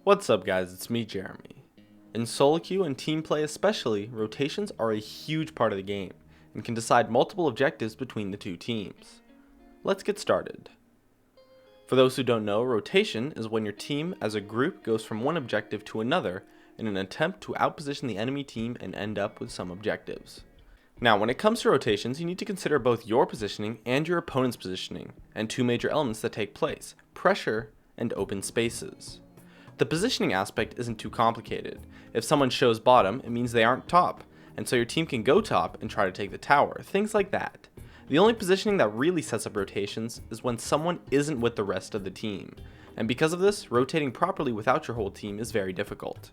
What's up guys, it's me Jeremy. In solo queue and team play especially, rotations are a huge part of the game and can decide multiple objectives between the two teams. Let's get started. For those who don't know, rotation is when your team as a group goes from one objective to another in an attempt to outposition the enemy team and end up with some objectives. Now when it comes to rotations, you need to consider both your positioning and your opponent's positioning, and two major elements that take place: pressure and open spaces. The positioning aspect isn't too complicated. If someone shows bottom, it means they aren't top, and so your team can go top and try to take the tower, things like that. The only positioning that really sets up rotations is when someone isn't with the rest of the team, and because of this, rotating properly without your whole team is very difficult.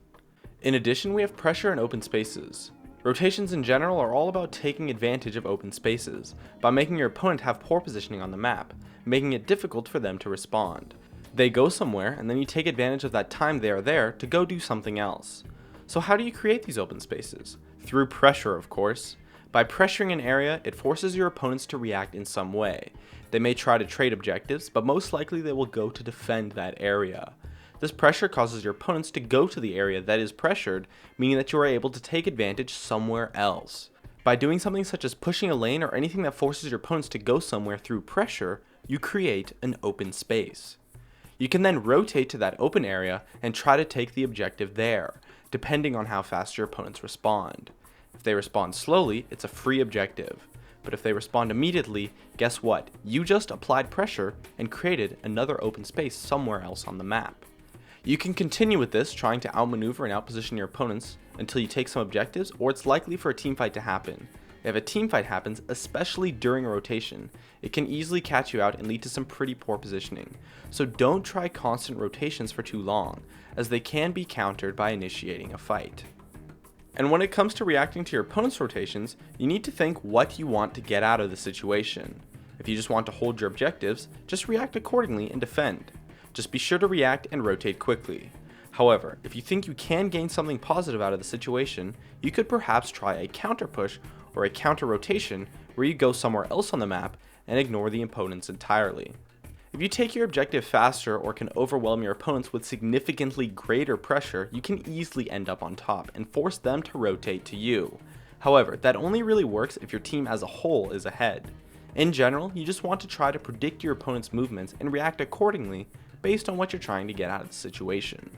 In addition, we have pressure and open spaces. Rotations in general are all about taking advantage of open spaces, by making your opponent have poor positioning on the map, making it difficult for them to respond. They go somewhere, and then you take advantage of that time they are there to go do something else. So how do you create these open spaces? Through pressure, of course. By pressuring an area, it forces your opponents to react in some way. They may try to trade objectives, but most likely they will go to defend that area. This pressure causes your opponents to go to the area that is pressured, meaning that you are able to take advantage somewhere else. By doing something such as pushing a lane or anything that forces your opponents to go somewhere through pressure, you create an open space. You can then rotate to that open area and try to take the objective there, depending on how fast your opponents respond. If they respond slowly, it's a free objective. But if they respond immediately, guess what? You just applied pressure and created another open space somewhere else on the map. You can continue with this, trying to outmaneuver and outposition your opponents until you take some objectives, or it's likely for a teamfight to happen. If a teamfight happens, especially during a rotation, it can easily catch you out and lead to some pretty poor positioning. So don't try constant rotations for too long, as they can be countered by initiating a fight. And when it comes to reacting to your opponent's rotations, you need to think what you want to get out of the situation. If you just want to hold your objectives, just react accordingly and defend. Just be sure to react and rotate quickly. However, if you think you can gain something positive out of the situation, you could perhaps try a counter push or a counter rotation where you go somewhere else on the map and ignore the opponents entirely. If you take your objective faster or can overwhelm your opponents with significantly greater pressure, you can easily end up on top and force them to rotate to you. However, that only really works if your team as a whole is ahead. In general, you just want to try to predict your opponent's movements and react accordingly based on what you're trying to get out of the situation.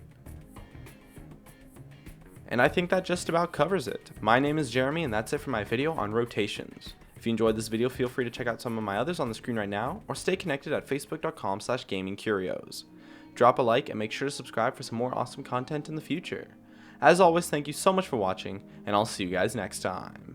And I think that just about covers it. My name is Jeremy, and that's it for my video on rotations. If you enjoyed this video, feel free to check out some of my others on the screen right now, or stay connected at facebook.com/gamingcurios. Drop a like and make sure to subscribe for some more awesome content in the future. As always, thank you so much for watching, and I'll see you guys next time.